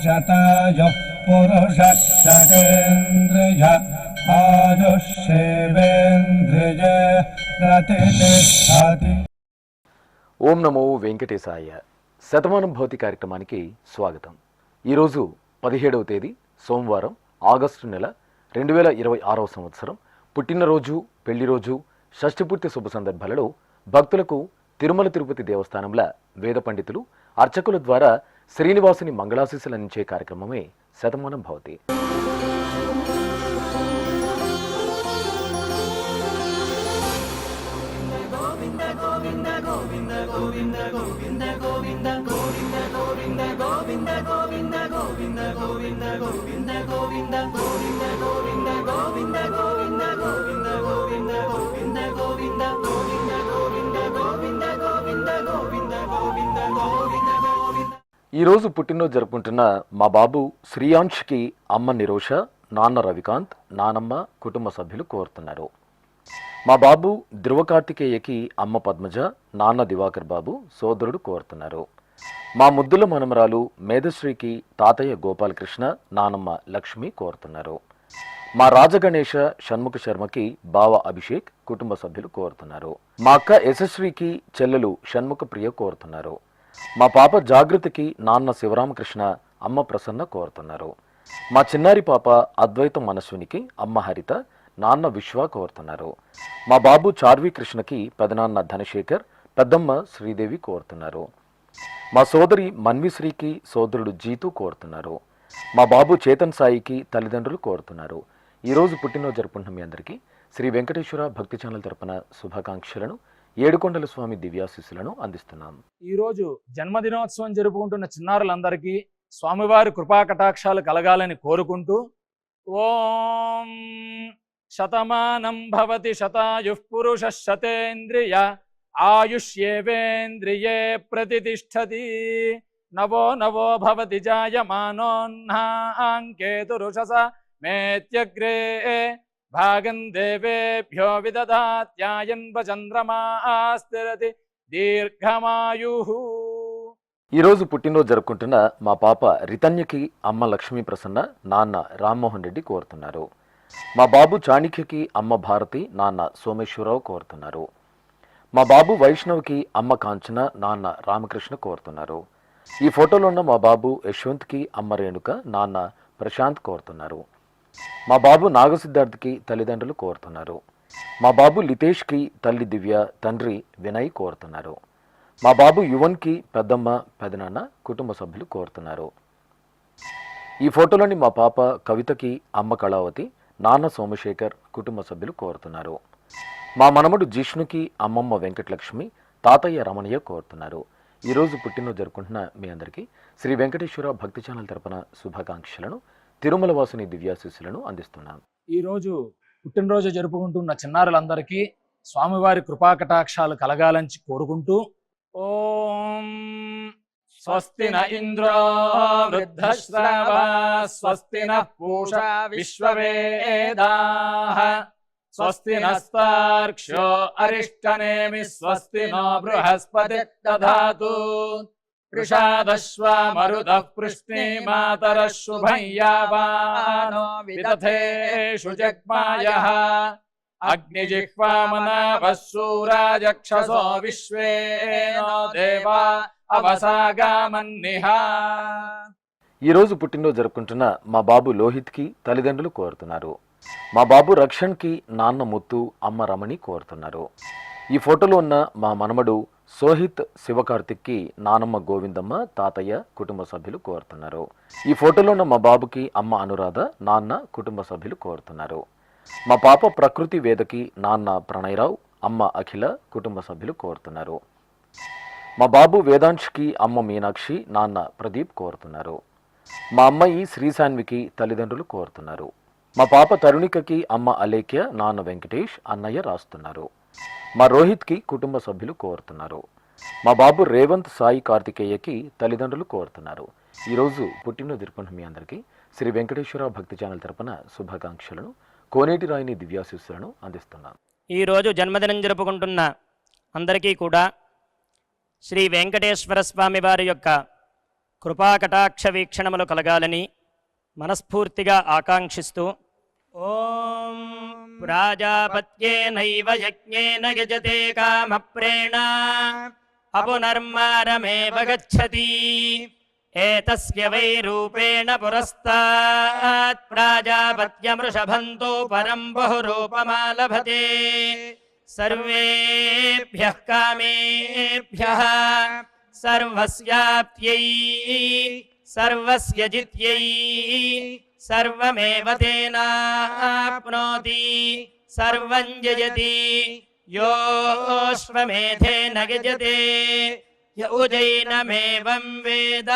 शतायुः पुरुषः शतेन्द्रिय आयुष्येवेन्द्रिये प्रतिष्ठति। ఓం నమో వెంకటేశాయ. శతమానం భౌతి కార్యక్రమానికి స్వాగతం. ఈరోజు 17వ తేదీ సోమవారం, ఆగస్టు నెల 2026వ సంవత్సరం. పుట్టినరోజు, పెళ్లిరోజు, షష్ఠిపూర్తి శుభ సందర్భాలలో భక్తులకు తిరుమల తిరుపతి దేవస్థానంలో వేద పండితులు, అర్చకుల ద్వారా శ్రీనివాసుని మంగళాశీస్సులు అందించే కార్యక్రమమే శతమానం భవతి. ఈరోజు పుట్టినరోజు జరుపుకుంటున్న మా బాబు శ్రీయాంష్కి అమ్మ నిరోష, నాన్న రవికాంత్, నానమ్మ, కుటుంబ సభ్యులు కోరుతున్నారు. మా బాబు ధ్రువకార్తికేయకి అమ్మ పద్మజ, నాన్న దివాకర్ బాబు, సోదరుడు కోరుతున్నారు. మా ముద్దుల మనమరాలు మేధశ్రీకి తాతయ్య గోపాలకృష్ణ, నానమ్మ లక్ష్మి కోరుతున్నారు. మా రాజగణేష షణ్ముఖ శర్మకి బావ అభిషేక్, కుటుంబ సభ్యులు కోరుతున్నారు. మా అక్క యశశ్రీకి చెల్లెలు షణ్ముఖ ప్రియ కోరుతున్నారు. మా పాప జాగృతికి నాన్న శివరామకృష్ణ, అమ్మ ప్రసన్న కోరుతున్నారు. మా చిన్నారి పాప అద్వైత మనస్వినికి అమ్మ హరిత, నాన్న విశ్వ కోరుతున్నారు. మా బాబు చార్వి కృష్ణకి పెదనాన్న ధనశేఖర్, పెద్దమ్మ శ్రీదేవి కోరుతున్నారు. మా సోదరి మన్విశ్రీకి సోదరుడు జీతు కోరుతున్నారు. మా బాబు చేతన్ సాయికి తల్లిదండ్రులు కోరుతున్నారు. ఈరోజు పుట్టినరోజు జరుపుకుంటున్న మీ అందరికీ శ్రీ వెంకటేశ్వర భక్తి ఛానల్ తరపున శుభాకాంక్షలను, ఏడుకొండల స్వామి దివ్యాశీస్సులను అందిస్తున్నాం. ఈరోజు జన్మదినోత్సవం జరుపుకుంటున్న చిన్నారులందరికీ స్వామివారి కృపా కటాక్షాలు కలగాలని కోరుకుంటూ, ఓం శతమానం భవతి శతాయుః పురుషః శతేంద్రియ ఆయుష్యేవేంద్రియే ప్రతిష్ఠతి. నవో నవో భవతి జాయమానోన్హాంకేతురుషస మేత్యగ్రే భాగం దేవేభ్యో విదధాత్యాయన్వ చంద్రమాస్థిరతి దీర్ఘమాయుః. ఈరోజు పుట్టినరోజు జరుపుకుంటున్న మా పాప రితన్యకి అమ్మ లక్ష్మీ ప్రసన్న, నాన్న రామ్మోహన్ రెడ్డి కోరుతున్నారు. మా బాబు చాణిక్యకి అమ్మ భారతి, నాన్న సోమేశ్వరరావు కోరుతున్నారు. మా బాబు వైష్ణవ్కి అమ్మ కాంచన, నాన్న రామకృష్ణ కోరుతున్నారు. ఈ ఫోటోలో ఉన్న మా బాబు యశ్వంత్కి అమ్మ రేణుక, నాన్న ప్రశాంత్ కోరుతున్నారు. మా బాబు నాగసిద్ధార్థ్కి తల్లిదండ్రులు కోరుతున్నారు. మా బాబు లితేష్కి తల్లి దివ్య, తండ్రి వినయ్ కోరుతున్నారు. మా బాబు యువన్కి పెద్దమ్మ, పెదనాన్న, కుటుంబ సభ్యులు కోరుతున్నారు. ఈ ఫోటోలోని మా పాప కవితకి అమ్మ కళావతి, నాన్న సోమశేఖర్, కుటుంబ సభ్యులు కోరుతున్నారు. మా మనమడు జిష్ణుకి అమ్మమ్మ వెంకటలక్ష్మి, తాతయ్య రమణయ్య కోరుతున్నారు. ఈరోజు పుట్టినరోజు జరుపుకుంటున్న మీ అందరికీ శ్రీ వెంకటేశ్వర భక్తి ఛానల్ తరపున శుభాకాంక్షలను, తిరుమల వాసుని దివ్యాశీస్సులను అందిస్తున్నాం. ఈరోజు పుట్టినరోజు జరుపుకుంటున్న చిన్నారులందరికీ స్వామివారి కృపా కటాక్షాలు కలగాలని కోరుకుంటూ, ఓం స్వస్తి న ఇంద్రో వృద్ధశ్రవా స్వస్తి న పూషా విశ్వవేదాః స్వస్తి నస్తార్క్ష్యో అరిష్టనేమి స్వస్తి నో బృహస్పతి దధాతు వృషాదశ్వా మరుతః పృష్ణే మాతరః శుభం యావానో విదథేషు జగ్మాయః అగ్నిజిహ్వామనావః శూరాజక్షసో విశ్వేనో దేవా అవసాగామన్నిహ. ఈరోజు పుట్టినరోజు జరుపుకుంటున్న మా బాబు లోహిత్కి తల్లిదండ్రులు కోరుతున్నారు. మా బాబు రక్షణ్కి నాన్న ముత్తు, అమ్మ రమణి కోరుతున్నారు. ఈ ఫోటోలో ఉన్న మా మనమడు సోహిత్ శివకార్తిక్కి నానమ్మ గోవిందమ్మ, తాతయ్య, కుటుంబ సభ్యులు కోరుతున్నారు. ఈ ఫోటోలో ఉన్న మా బాబుకి అమ్మ అనురాధ, నాన్న, కుటుంబ సభ్యులు కోరుతున్నారు. మా పాప ప్రకృతి వేదకి నాన్న ప్రణయరావు, అమ్మ అఖిల, కుటుంబ సభ్యులు కోరుతున్నారు. మా బాబు వేదాంష్కి అమ్మ మీనాక్షి, నాన్న ప్రదీప్ కోరుతున్నారు. మా అమ్మాయి శ్రీశాన్వికి తల్లిదండ్రులు కోరుతున్నారు. మా పాప తరుణికకి అమ్మ అలేఖ్య, నాన్న వెంకటేష్, అన్నయ్య రాస్తున్నారు. మా రోహిత్కి కుటుంబ సభ్యులు కోరుతున్నారు. మా బాబు రేవంత్ సాయి కార్తికేయకి తల్లిదండ్రులు కోరుతున్నారు. ఈరోజు పుట్టినరోజు జరుపుకుంటున్న మీ అందరికీ శ్రీ వెంకటేశ్వర భక్తి ఛానల్ తరపున శుభాకాంక్షలను, కోనేటి రాయిని దివ్యాశీస్సులను అందిస్తున్నాం. ఈరోజు జన్మదినం జరుపుకుంటున్న అందరికీ కూడా శ్రీ వెంకటేశ్వర స్వామి వారి యొక్క కృపాకటాక్ష వీక్షణములు కలగాలని మనస్ఫూర్తిగా ఆకాంక్షిస్తూ ఓం ప్రాజాపత్యేనైవ యజ్ఞేన యజతే కామప్రేణ అపునర్మారమేవ గచ్చతి ఏతస్య వై రూపేణ పురస్తాత్ ప్రాజాపత్యమృషభంతో పరం బహురూపమాలభతే సర్వేభ్యః కామేభ్యః సర్వస్యాప్త్యై సర్వస్య జిత్యై సర్వమేవ తేనాప్నోతి సర్వం జయతి యోశ్వమేధేన యజతే యౌజైనమేవం వేద.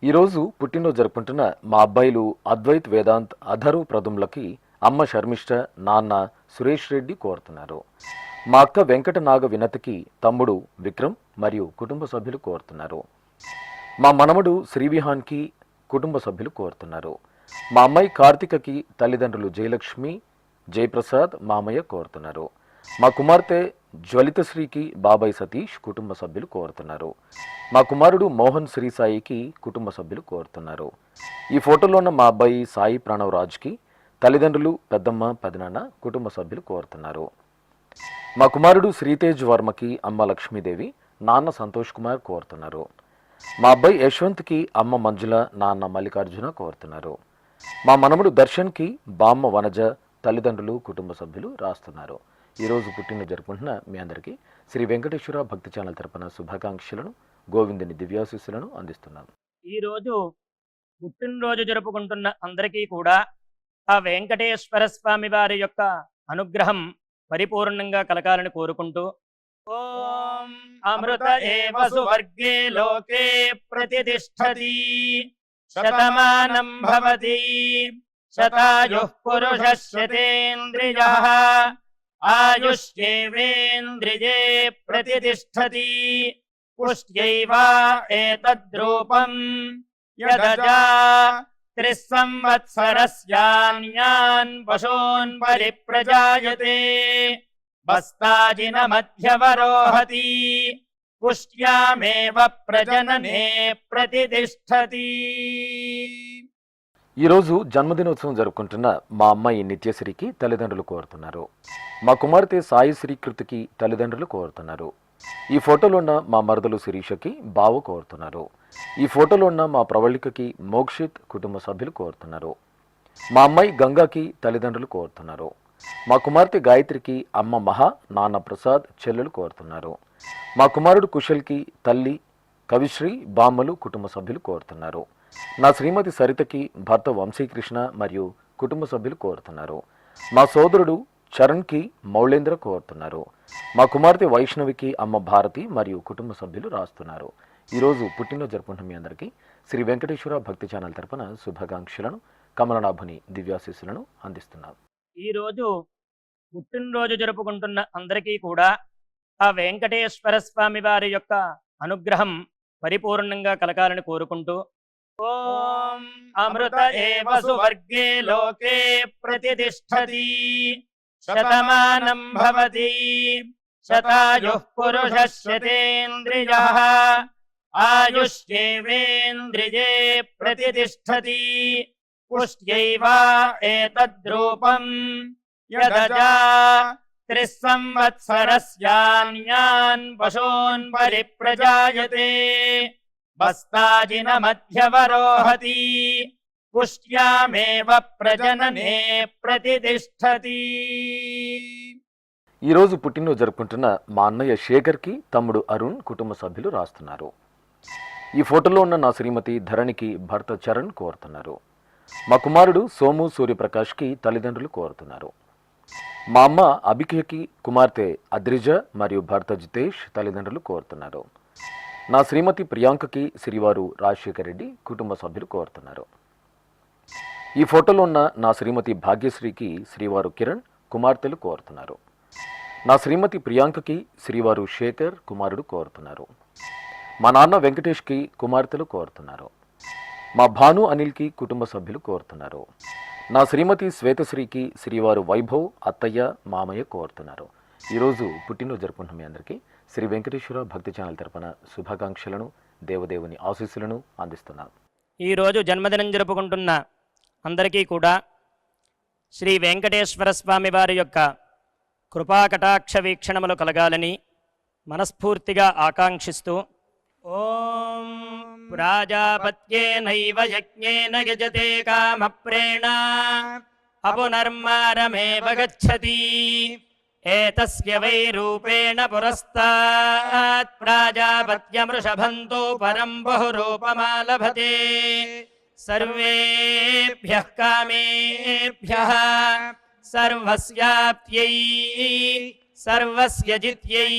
ఈరోజు పుట్టినరోజు జరుపుకుంటున్న మా అబ్బాయిలు అద్వైత్, వేదాంత్, అధరు, ప్రదుమ్లకి అమ్మ శర్మిష్ట, నాన్న సురేష్ రెడ్డి కోరుతున్నారు. మా అక్క వెంకట నాగ వినతికి తమ్ముడు విక్రమ్ మరియు కుటుంబ సభ్యులు కోరుతున్నారు. మా మనవడు శ్రీవిహాన్కి కుటుంబ సభ్యులు కోరుతున్నారు. మా అమ్మాయి కార్తికకి తల్లిదండ్రులు జయలక్ష్మి, జయప్రసాద్, మామయ్య కోరుతున్నారు. మా కుమార్తె జ్వలితశ్రీకి బాబాయ్ సతీష్ కుటుంబ సభ్యులు కోరుతున్నారు. మా కుమారుడు మోహన్ శ్రీసాయికి కుటుంబ సభ్యులు కోరుతున్నారు. ఈ ఫోటోలో ఉన్న మా అబ్బాయి సాయి ప్రణవ్ రాజ్కి తల్లిదండ్రులు, పెద్దమ్మ, పెదనాన్న కుటుంబ సభ్యులు కోరుతున్నారు. మా కుమారుడు శ్రీతేజ్ వర్మకి అమ్మ లక్ష్మీదేవి, నాన్న సంతోష్ కుమార్ కోరుతున్నారు. మా అబ్బాయి యశ్వంత్కి అమ్మ మంజుల, నాన్న మల్లికార్జున కోరుతున్నారు. మా మనముడు దర్శన్కి బామ్మ వనజ, తల్లిదండ్రులు, కుటుంబ సభ్యులు రాస్తున్నారు. ఈరోజు పుట్టినరోజు జరుపుకుంటున్న మీ అందరికీ శ్రీ వెంకటేశ్వర భక్తి ఛానల్ తరపున శుభాకాంక్షలను, గోవిందుని దివ్యాశీస్సులను అందిస్తున్నాం. ఈరోజు పుట్టినరోజు జరుపుకుంటున్న అందరికీ కూడా ఆ వెంకటేశ్వర స్వామి వారి యొక్క అనుగ్రహం పరిపూర్ణంగా కలగాలని కోరుకుంటూ ఓం అమృత ఏవ సువర్గే లోకే ప్రతిష్ఠతి శతమానం భవతి శతాయుః పురుషः శతేంద్రియః ఆయుష్యేవేంద్రియే ప్రతిష్ఠతి పుష్ట్యైవ ఏతద్రూపం యదజా త్రిస్సంవత్సరస్యాన్యాన్ పశూన్ పరిప్రజాయతే బస్తాజిన మధ్యవరోహతి పుష్ట్యామేవ ప్రజననే ప్రతిష్ఠతి. ఈరోజు జన్మదినోత్సవం జరుపుకుంటున్న మా అమ్మాయి నిత్యశ్రీకి తల్లిదండ్రులు కోరుతున్నారు. మా కుమార్తె సాయి శ్రీకృతికి తల్లిదండ్రులు కోరుతున్నారు. ఈ ఫోటోలో ఉన్న మా మరదలు శిరీషకి బావ కోరుతున్నారు. ఈ ఫోటోలో ఉన్న మా ప్రవళికకి మోక్షిత్ కుటుంబ సభ్యులు కోరుతున్నారు. మా అమ్మాయి గంగాకి తల్లిదండ్రులు కోరుతున్నారు. మా కుమార్తె గాయత్రికి అమ్మ మహా, నాన్న ప్రసాద్, చెల్లెలు కోరుతున్నారు. మా కుమారుడు కుశల్కి తల్లి కవిశ్రీ, బామ్మలు, కుటుంబ సభ్యులు కోరుతున్నారు. నా శ్రీమతి సరితకి భర్త వంశీకృష్ణ మరియు కుటుంబ సభ్యులు కోరుతున్నారు. మా సోదరుడు చరణ్కి మౌళేంద్ర కోరుతున్నారు. మా కుమార్తె వైష్ణవికి అమ్మ భారతి మరియు కుటుంబ సభ్యులు రాస్తున్నారు. ఈరోజు పుట్టినరోజు జరుపుకుంటున్న మీ అందరికీ శ్రీ వెంకటేశ్వర భక్తి ఛానల్ తరపున శుభాకాంక్షలను, కమలనాభుని దివ్యాశీస్సులను అందిస్తున్నాం. ఈరోజు పుట్టినరోజు జరుపుకుంటున్న అందరికీ కూడా ఆ వెంకటేశ్వర స్వామి వారి యొక్క అనుగ్రహం పరిపూర్ణంగా కలగాలని కోరుకుంటూ ఓం అమృత ఏవ సువర్గే లోకే ప్రతిష్ఠతి శతమానం భవతి శతాయుః పురుషः శతేంద్రియః ఆయుష్యేవేంద్రియే ప్రతిష్ఠతి పుష్ట్యైవ ఏతద్రూపం యదజా త్రిస్సంవత్సరస్యాన్యాన్ పశూన్ పరిప్రజాయతే బస్తాజిన మధ్యవరోహతి పుష్ట్యామేవ ప్రజననే ప్రతిష్ఠతి. ఈరోజు పుట్టినరోజు జరుపుకుంటున్న మా అన్నయ్య శేఖర్కి తమ్ముడు అరుణ్ కుటుంబ సభ్యులు రాస్తున్నారు. ఈ ఫోటోలో ఉన్న నా శ్రీమతి ధరణికి భర్త చరణ్ కోరుతున్నారు. మా కుమారుడు సోము సూర్యప్రకాష్కి తల్లిదండ్రులు కోరుతున్నారు. మా అమ్మ అభికేకి కుమార్తె అద్రిజ మరియు భర్త జితేష్ తల్లిదండ్రులు కోరుతున్నారు. నా శ్రీమతి ప్రియాంకకి శ్రీవారు రాజశేఖర్ రెడ్డి కుటుంబ సభ్యులు కోరుతున్నారు. ఈ ఫోటోలో ఉన్న నా శ్రీమతి భాగ్యశ్రీకి శ్రీవారు కిరణ్ కుమార్తెలు కోరుతున్నారు. నా శ్రీమతి ప్రియాంకకి శ్రీవారు శేఖర్ కుమారుడు కోరుతున్నారు. మా నాన్న వెంకటేష్కి కుమార్తెలు కోరుతున్నారు. మా భాను అనిల్కి కుటుంబ సభ్యులు కోరుతున్నారు. నా శ్రీమతి శ్వేతశ్రీకి శ్రీవారు వైభవ్, అత్తయ్య, మామయ్య కోరుతున్నారు. ఈరోజు పుట్టినరోజు జరుపుకుంటున్న మీ అందరికీ శ్రీ వెంకటేశ్వర భక్తి ఛానల్ తరపున శుభాకాంక్షలను, దేవదేవుని ఆశీస్సులను అందిస్తున్నాను. ఈరోజు జన్మదినం జరుపుకుంటున్న అందరికీ కూడా శ్రీ వెంకటేశ్వర స్వామి వారి యొక్క కృపాకటాక్ష వీక్షణములు కలగాలని మనస్ఫూర్తిగా ఆకాంక్షిస్తూ ఓం ప్రాజాపత్యేనైవ యజ్ఞేన యజతే కామప్రేణ అపునర్మారమేవ గచ్చతి ఏతస్య వై రూపేణ పురస్తాత్ ప్రాజాపత్యమృషభంతో పరం బహురూపమాలభతే సర్వేభ్యః కామేభ్యః సర్వస్యాప్త్యై సర్వస్య జిత్యై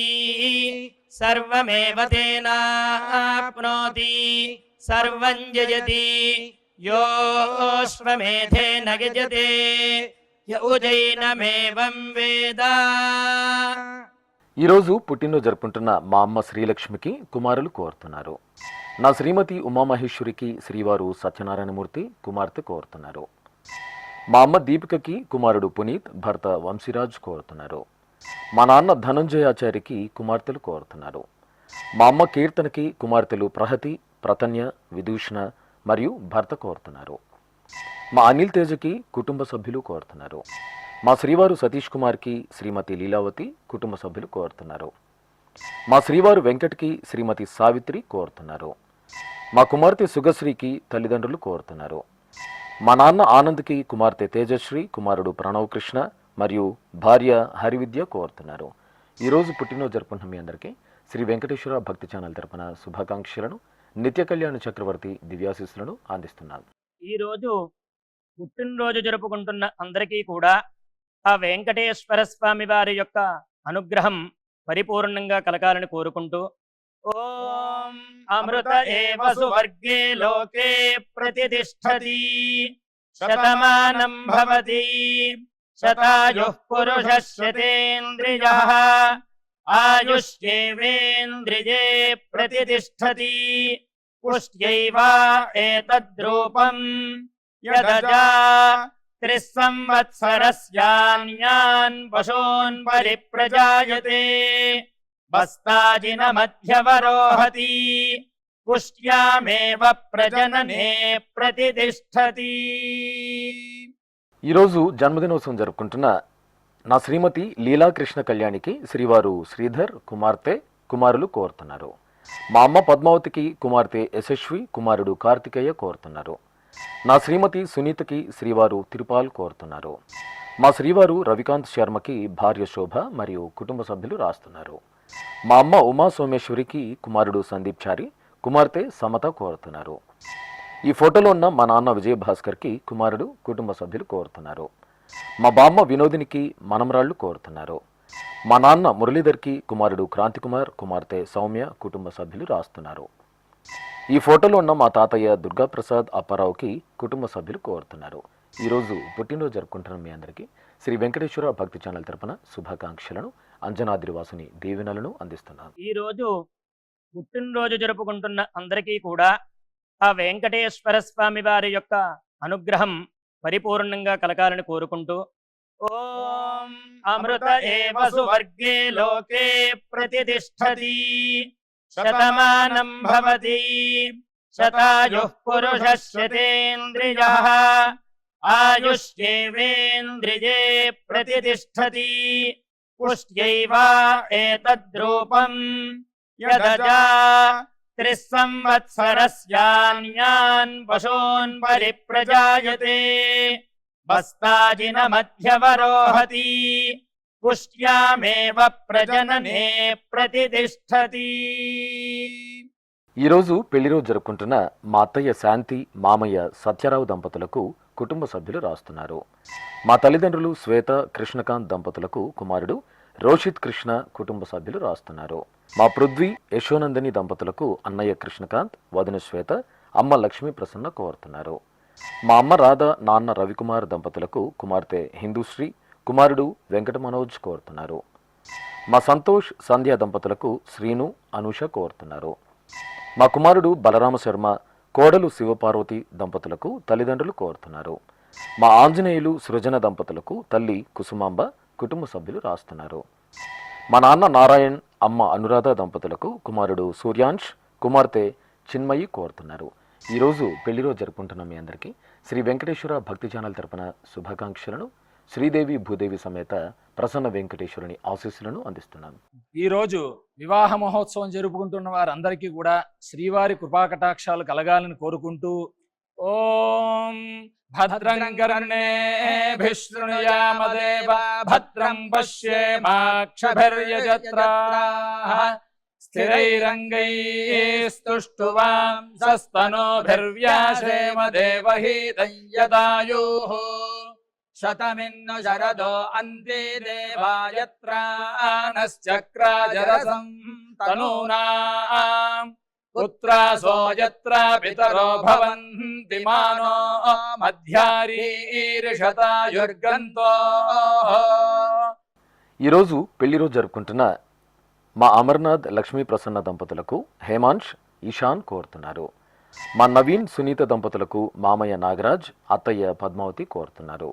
సర్వమేవ తేనాప్నోతి సర్వం జయతి యోశ్వమేధేన గజతే యౌజైనమేవం వేద. ఈరోజు పుట్టినరోజు జరుపుకుంటున్న మా అమ్మ శ్రీలక్ష్మికి కుమారులు కోరుతున్నారు. నా శ్రీమతి ఉమామహేశ్వరికి శ్రీవారు సత్యనారాయణమూర్తి కుమార్తె కోరుతున్నారు. మా అమ్మ దీపికకి కుమారుడు పునీత్, భర్త వంశీరాజ్ కోరుతున్నారు. మా నాన్న ధనంజయాచారికి కుమార్తెలు కోరుతున్నారు. మా అమ్మ కీర్తనకి కుమార్తెలు ప్రహతి, ప్రతన్య, విదూషణ మరియు భర్త కోరుతున్నారు. మా అనిల్ తేజకి కుటుంబ సభ్యులు కోరుతున్నారు. మా శ్రీవారు సతీష్ కుమార్కి శ్రీమతి లీలావతి కుటుంబ సభ్యులు కోరుతున్నారు. మా శ్రీవారు వెంకట్కి శ్రీమతి సావిత్రి కోరుతున్నారు. మా కుమార్తె సుగశ్రీకి తల్లిదండ్రులు కోరుతున్నారు. మా నాన్న ఆనంద్కి కుమార్తె తేజశ్రీ, కుమారుడు ప్రణవ్ కృష్ణ మరియు భార్య హరివిద్య కోరుతున్నారు. ఈరోజు పుట్టినరోజు జరుపుకుంటున్న మీ అందరికీ శ్రీ వెంకటేశ్వర భక్తి ఛానల్ తరపున శుభాకాంక్షలను, నిత్య కళ్యాణ చక్రవర్తి దివ్యాశీస్సులను అందిస్తున్నాను. ఈరోజు పుట్టినరోజు జరుపుకుంటున్న అందరికీ కూడా ఆ వెంకటేశ్వర స్వామి వారి యొక్క అనుగ్రహం పరిపూర్ణంగా కలగాలని కోరుకుంటూ ఓం అమృత ఏవ సువర్గే లోకే ప్రతిష్ఠతి శతమానం భవతి శతాయుః పురుషः శతేంద్రియః ఆయుష్యేవేంద్రియే ప్రతిష్ఠతి పుష్ట్యైవ ఏతద్రూపం యదజా త్రిస్సంవత్సరస్యాన్యాన్ పశూన్ పరిప్రజాయతే బస్తాజినమధ్యవరోహతి పుష్ట్యామేవ ప్రజననే ప్రతిష్ఠతి. ఈరోజు జన్మదినోత్సవం జరుపుకుంటున్న నా శ్రీమతి లీలాకృష్ణ కళ్యాణికి శ్రీవారు శ్రీధర్ కుమార్తె కుమారులు కోరుతున్నారు. మా అమ్మ పద్మావతికి కుమార్తె యశస్వి, కుమారుడు కార్తికేయ కోరుతున్నారు. నా శ్రీమతి సునీతకి శ్రీవారు తిరుపాల్ కోరుతున్నారు. మా శ్రీవారు రవికాంత్ శర్మకి భార్య శోభ మరియు కుటుంబ సభ్యులు రాస్తున్నారు. మా అమ్మ ఉమా సోమేశ్వరికి కుమారుడు సందీప్ చారి, కుమార్తె సమత కోరుతున్నారు. ఈ ఫోటోలో ఉన్న మా నాన్న విజయభాస్కర్కి కుమారుడు కుటుంబ సభ్యులు కోరుతున్నారు. మా బామ్మ వినోదినికి మనమరాళ్లు కోరుతున్నారు. మా నాన్న మురళీధర్కి కుమారుడు క్రాంతికుమార్, కుమార్తె సౌమ్య కుటుంబ సభ్యులు రాస్తున్నారు. ఈ ఫోటోలో ఉన్న మా తాతయ్య దుర్గాప్రసాద్ అప్పారావుకి కుటుంబ సభ్యులు కోరుతున్నారు. ఈరోజు పుట్టినరోజు జరుపుకుంటున్న మీ అందరికీ శ్రీ వెంకటేశ్వర భక్తి ఛానల్ తరపున శుభాకాంక్షలను, అంజనాద్రివాసుని దీవెనలను అందిస్తున్నాను. ఈరోజు పుట్టినరోజు జరుపుకుంటున్న అందరికీ కూడా ఆ వెంకటేశ్వర స్వామి వారి యొక్క అనుగ్రహం పరిపూర్ణంగా కలగాలని కోరుకుంటూ ఓం అమృత ఏవ సువర్గే లోకే ప్రతిష్ఠతి శతమానం భవతి శతాయుః పురుషः శతేంద్రియః ఆయుష్యేవేంద్రియే ప్రతిష్ఠతి పుష్ట్యైవ ఏతద్రూపం యదజా త్రిస్సంవత్సరస్యాన్యాన్ పశూన్ పరిప్రజాయతే బస్తాజినమధ్యవరోహతి పుష్ట్యామేవ ప్రజననే ప్రతిష్ఠతి. ఈరోజు పెళ్లిరోజు జరుపుకుంటున్న మా అత్తయ్య శాంతి, మామయ్య సత్యరావు దంపతులకు కుటుంబ సభ్యులు రాస్తున్నారు. మా తల్లిదండ్రులు శ్వేత, కృష్ణకాంత్ దంపతులకు కుమారుడు రోషిత్ కృష్ణ కుటుంబ సభ్యులు రాస్తున్నారు. మా పృథ్వీ, యశోనందిని దంపతులకు అన్నయ్య కృష్ణకాంత్, వదిన శ్వేత, అమ్మ లక్ష్మీ ప్రసన్న కోరుతున్నారు. మా అమ్మ రాధ, నాన్న రవికుమార్ దంపతులకు కుమార్తె హిందూశ్రీ, కుమారుడు వెంకట మనోజ్ కోరుతున్నారు. మా సంతోష్, సంధ్య దంపతులకు శ్రీను, అనూష కోరుతున్నారు. మా కుమారుడు బలరామ శర్మ, కోడలు శివపార్వతి దంపతులకు తల్లిదండ్రులు కోరుతున్నారు. మా ఆంజనేయులు, సృజన దంపతులకు తల్లి కుసుమాంబ కుటుంబ సభ్యులు రాస్తున్నారు. మా నాన్న నారాయణ్, అమ్మ అనురాధ దంపతులకు కుమారుడు సూర్యాంష్, కుమార్తె చిన్మయి కోరుతున్నారు. ఈరోజు పెళ్లి రోజు జరుపుకుంటున్న మీ అందరికీ శ్రీ వెంకటేశ్వర భక్తి ఛానల్ తరపున శుభాకాంక్షలను, శ్రీదేవి భూదేవి సమేత ప్రసన్న వెంకటేశ్వరుని ఆశీస్సులను అందిస్తున్నాను. ఈ రోజు వివాహ మహోత్సవం జరుపుకుంటున్న వారందరికీ కూడా శ్రీవారి కృపాకటాక్షాలు కలగాలని కోరుకుంటూ ఓం భద్రం కర్ణేభిః శృణుయామ దేవా భద్రం పశ్యేమాక్షభిర్యజత్రాః స్థిరైరంగైస్తుష్టువాంసస్తనూభిర్వ్యాసేమ దేవహీతం యదాయుః శతమిన్ను శరదో అంతే దేవాయత్రానశ్చక్రాజరసం తనూనాం పుత్రాసో యత్ర పితరో భవంతి మానో మధ్యారీర్షతాయుర్గంతో. ఈరోజు పెళ్లి రోజు జరుపుకుంటున్న మా అమర్నాథ్ లక్ష్మీ ప్రసన్న దంపతులకు హేమాంష్, ఈశాన్ కోరుతున్నారు. మా నవీన్, సునీత దంపతులకు మామయ్య నాగరాజ్, అత్తయ్య పద్మావతి కోరుతున్నారు.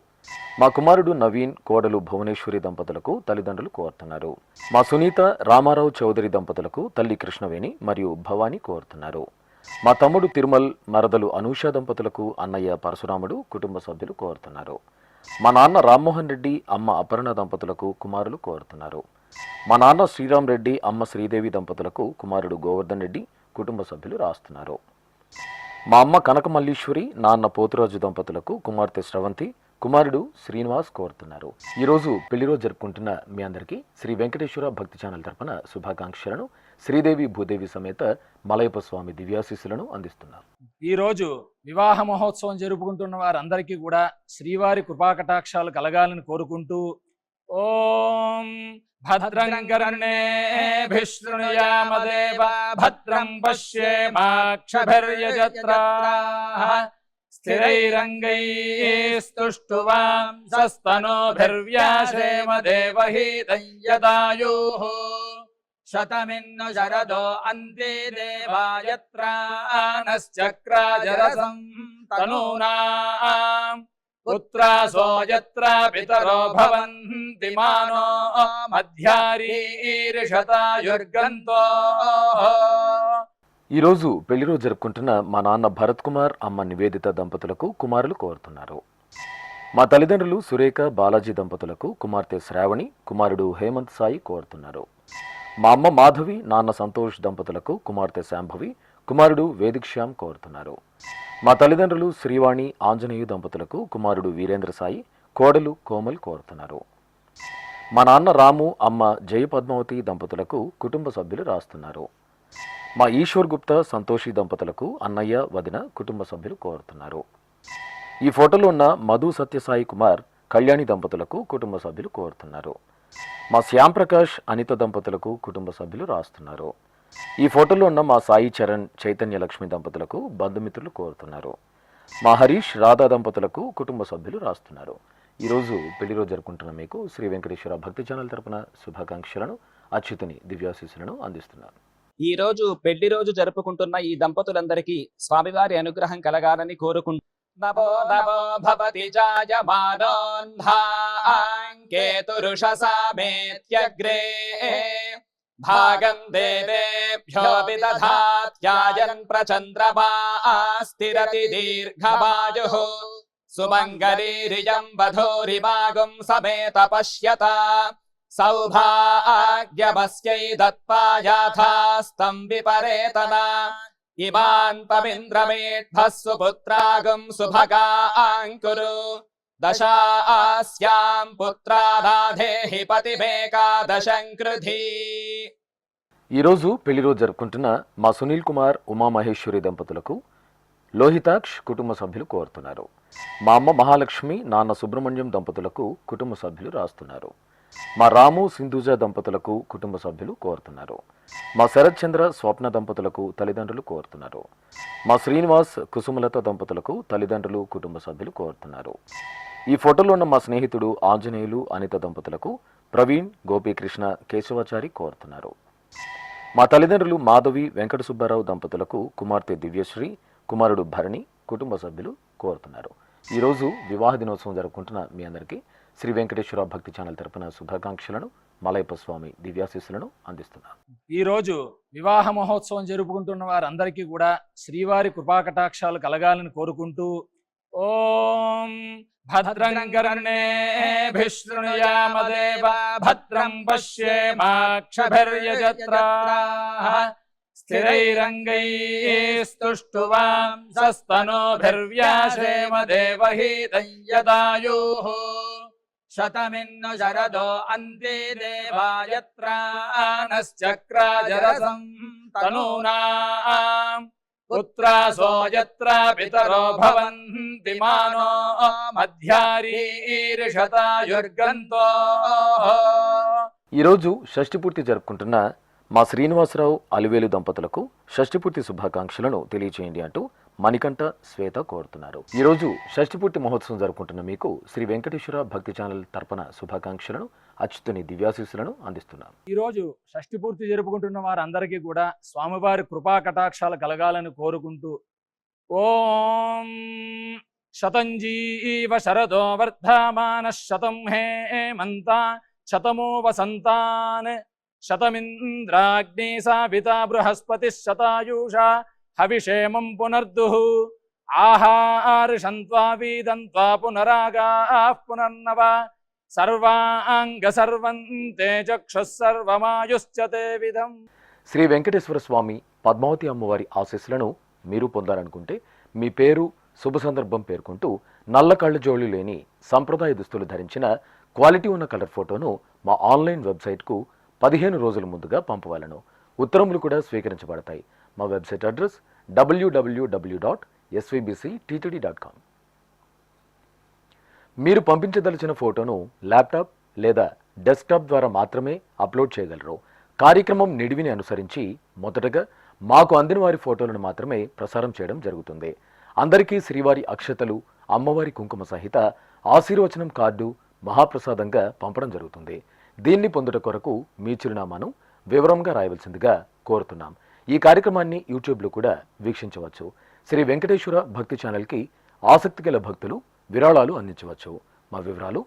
మా కుమారుడు నవీన్, కోడలు భువనేశ్వరి దంపతులకు తల్లిదండ్రులు కోరుతున్నారు. మా సునీత, రామారావు చౌదరి దంపతులకు తల్లి కృష్ణవేణి మరియు భవానీ కోరుతున్నారు. మా తమ్ముడు తిరుమల్, మరదలు అనూష దంపతులకు అన్నయ్య పరశురాముడు, కుటుంబ సభ్యులు కోరుతున్నారు. మా నాన్న రామ్మోహన్ రెడ్డి, అమ్మ అపర్ణ దంపతులకు కుమారులు కోరుతున్నారు. మా నాన్న శ్రీరామ్ రెడ్డి, అమ్మ శ్రీదేవి దంపతులకు కుమారుడు గోవర్ధన్ రెడ్డి, కుటుంబ సభ్యులు రాస్తున్నారు. మా అమ్మ కనకమల్లీశ్వరి, నాన్న పోతురాజు దంపతులకు కుమార్తె శ్రవంతి, కుమారుడు శ్రీనివాస్ కోరుతున్నారు. ఈరోజు పెళ్లి రోజు జరుపుకుంటున్న మీ అందరికీ శ్రీ వెంకటేశ్వర భక్తి ఛానల్ తరపున శుభాకాంక్షలను, శ్రీదేవి భూదేవి సమేత మలయప్ప స్వామి దివ్యాశీస్సులను అందిస్తున్నారు. ఈ రోజు వివాహ మహోత్సవం జరుపుకుంటున్న వారందరికీ కూడా శ్రీవారి కృపాకటాక్షాలు కలగాలని కోరుకుంటూ ఓం భద్రం కర్ణేభిః శృణుయామ దేవా భద్రం పశ్యేమాక్షభిర్యజత్రాః స్థిరైరంగైస్తుష్టువాంసస్తనూభిర్వ్యాసేమ దేవహీతం యదాయుః శతమిన్ను శరదో అంతే దేవాయత్రానశ్చక్రాజరసం తనూనాం పుత్రాసో యత్ర పితరో భవంతి మానో మధ్యారీర్షతాయుర్గంతో. ఈరోజు పెళ్లి రోజు జరుపుకుంటున్న మా నాన్న భరత్ కుమార్, అమ్మ నివేదిత దంపతులకు కుమారులు కోరుతున్నారు. మా తల్లిదండ్రులు సురేఖ, బాలాజీ దంపతులకు కుమార్తె శ్రావణి, కుమారుడు హేమంత్ సాయి కోరుతున్నారు. మా అమ్మ మాధవి, నాన్న సంతోష్ దంపతులకు కుమార్తె శాంభవి, కుమారుడు వేదిక్ శ్యామ్ కోరుతున్నారు. మా తల్లిదండ్రులు శ్రీవాణి, ఆంజనేయ దంపతులకు కుమారుడు వీరేంద్ర సాయి, కోడలు కోమల్ కోరుతున్నారు. మా నాన్న రాము, అమ్మ జయ పద్మావతి దంపతులకు కుటుంబ సభ్యులు రాస్తున్నారు. మా ఈశ్వర్ గుప్తా, సంతోషి దంపతులకు అన్నయ్య, వదిన, కుటుంబ సభ్యులు కోరుతున్నారు. ఈ ఫోటోలో ఉన్న మధు సత్యసాయి కుమార్, కళ్యాణి దంపతులకు కుటుంబ సభ్యులు కోరుతున్నారు. మా శ్యామ్ ప్రకాష్, అనిత దంపతులకు కుటుంబ సభ్యులు రాస్తున్నారు. ఈ ఫోటోలో ఉన్న మా సాయి చరణ్, చైతన్య లక్ష్మి దంపతులకు బంధుమిత్రులు కోరుతున్నారు. మా హరీష్, రాధా దంపతులకు కుటుంబ సభ్యులు రాస్తున్నారు. ఈరోజు పెళ్లి రోజు జరుపుకుంటున్న మీకు శ్రీ వెంకటేశ్వర భక్తి ఛానల్ తరపున శుభాకాంక్షలను, అచ్యుతుని దివ్యాశీస్సులను అందిస్తున్నారు. ఈ రోజు పెళ్లి రోజు జరుపుకుంటున్న ఈ దంపతులందరికీ స్వామివారి అనుగ్రహం కలగాలని కోరుకుంటున్నాను. నమో నమో భవతి జాయమానోన్ధాంకేతురుషసామేత్యగ్రే భాగం దేవేభ్యో విదధాత్యాయన్ ప్రచంద్రమా స్థిరతి దీర్ఘమాయుః సుమంగళీరియం వధూరిమాగుం సమేత పశ్యత సౌభాగ్యమస్యై దత్పాయాథాస్తం విపరేతనా ఇమాన్ పవింద్రమేఢ్భస్సు పుత్రాగం సుభగాంకురు దశాస్యాం పుత్రాదాధేహి పతిమేకాదశం కృధి. ఈరోజు పెళ్లి రోజు జరుపుకుంటున్న మా సునీల్ కుమార్, ఉమామహేశ్వరి దంపతులకు లోహితాక్ష్ కుటుంబ సభ్యులు కోరుతున్నారు. మా అమ్మ మహాలక్ష్మి, నాన్న సుబ్రహ్మణ్యం దంపతులకు కుటుంబ సభ్యులు రాస్తున్నారు. మా రాము, సింధుజ దంపతులకు కుటుంబ సభ్యులు కోరుతున్నారు. మా శరత్ చంద్ర, స్వప్న దంపతులకు తల్లిదండ్రులు కోరుతున్నారు. మా శ్రీనివాస్, కుసుమలత దంపతులకు తల్లిదండ్రులు, కుటుంబ సభ్యులు కోరుతున్నారు. ఈ ఫోటోలో ఉన్న మా స్నేహితుడు ఆంజనేయులు, అనిత దంపతులకు ప్రవీణ్, గోపీకృష్ణ, కేశవాచారి కోరుతున్నారు. మా తల్లిదండ్రులు మాధవి, వెంకట సుబ్బారావు దంపతులకు కుమార్తె దివ్యశ్రీ, కుమారుడు భరణి, కుటుంబ సభ్యులు కోరుతున్నారు. ఈరోజు వివాహ దినోత్సవం జరుపుకుంటున్న మీ అందరికీ శ్రీ వెంకటేశ్వర భక్తి ఛానల్ తరపున శుభాకాంక్షలను, మలయప్ప స్వామి దివ్యాశీస్సులను అందిస్తున్నారు. ఈరోజు వివాహ మహోత్సవం జరుపుకుంటున్న వారందరికీ కూడా శ్రీవారి కృపాకటాక్షాలు కలగాలని కోరుకుంటూ ఓం భద్రం కర్ణేభిః శృణుయామదేవ భద్రం పశ్యేమాక్షభిర్యజత్రాః స్థిరైరంగైస్తుష్టువాంసస్తనూభిర్వ్యాసేమ దేవహీతం యదాయుః శతమిన్ను శరదో అంతే దేవాయత్రానశ్చక్రాజరసం తనూనాం పుత్రాసో యత్ర పితరో భవంతి మానో మధ్యారీర్షతాయుర్గంతో. ఈరోజు షష్ఠిపూర్తి జరుపుకుంటున్న మా శ్రీనివాసరావు అలివేలు దంపతులకు షష్ఠిపూర్తి శుభాకాంక్షలను తెలియజేయండి అంటూ మణికంఠ శ్వేత కోరుతున్నారు. ఈరోజు షష్ఠిపూర్తి మహోత్సవం జరుపుకుంటున్న మీకు శ్రీ వెంకటేశ్వర భక్తి ఛానల్ తరపున శుభాకాంక్షలను అచ్యుతుని దివ్యాశీస్సులను అందిస్తున్నాం. ఈరోజు షష్ఠి పూర్తి జరుపుకుంటున్న వారందరికీ కూడా స్వామివారి కృపా కటాక్షాలు కలగాలని కోరుకుంటూ ఓం శతంజీవ శరదో వర్ధమాన శతం హేమంత శతమో వసంతాన్ శతమింద్రాగ్ని సావితా బృహస్పతి శతాయూషా హవిషేమం పునర్దుః ఆహార్షంత్వా వీదంత్వా పునరాగాః పునర్నవ సర్వాంగ సర్వంతే చక్షుః సర్వమాయుశ్చ తే విధం. శ్రీ వెంకటేశ్వర స్వామి పద్మావతి అమ్మవారి ఆశీస్సులను మీరు పొందాలనుకుంటే మీ పేరు శుభ సందర్భం పేర్కొంటూ నల్ల కళ్ళజోళ్ళు లేని సంప్రదాయ దుస్తులు ధరించిన క్వాలిటీ ఉన్న కలర్ ఫోటోను మా ఆన్లైన్ వెబ్సైట్కు 15 రోజుల ముందుగా పంపవాలను. ఉత్తరములు కూడా స్వీకరించబడతాయి. మా వెబ్సైట్ అడ్రస్ www.svbcttd.com. మీరు పంపించదలిచిన ఫోటోను ల్యాప్టాప్ లేదా డెస్క్టాప్ ద్వారా మాత్రమే అప్లోడ్ చేయగలరు. కార్యక్రమం నిడివిని అనుసరించి మొదటగా మాకు అందిన వారి ఫోటోలను మాత్రమే ప్రసారం చేయడం జరుగుతుంది. అందరికీ శ్రీవారి అక్షతలు, అమ్మవారి కుంకుమ సహిత ఆశీర్వచనం కార్డు మహాప్రసాదంగా పంపడం జరుగుతుంది. దీన్ని పొందుట కొరకు మీ చిరునామాను వివరంగా రాయవలసిందిగా కోరుతున్నాం. ఈ కార్యక్రమాన్ని యూట్యూబ్లో కూడా వీక్షించవచ్చు. శ్రీ వెంకటేశ్వర భక్తి ఛానల్కి ఆసక్తి గల భక్తులు విరాళాలు అందించవచ్చు. మా వివరాలు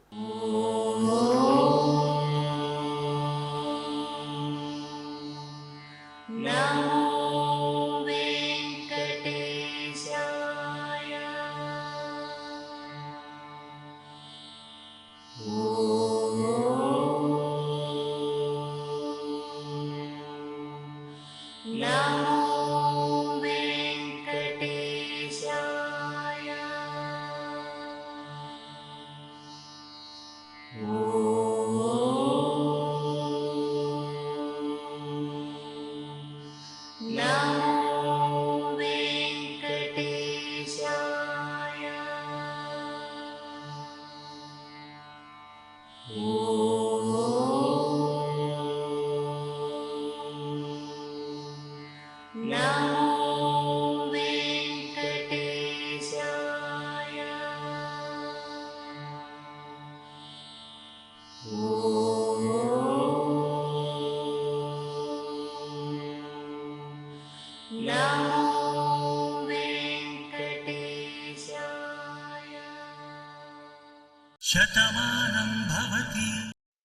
శతమానం భవతి.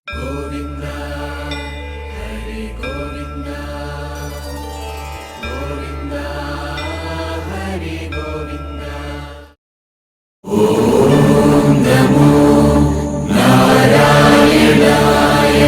గోవింద హరి గోవింద గోవింద హరి గోవింద. ఓం నమో నారాయణాయ.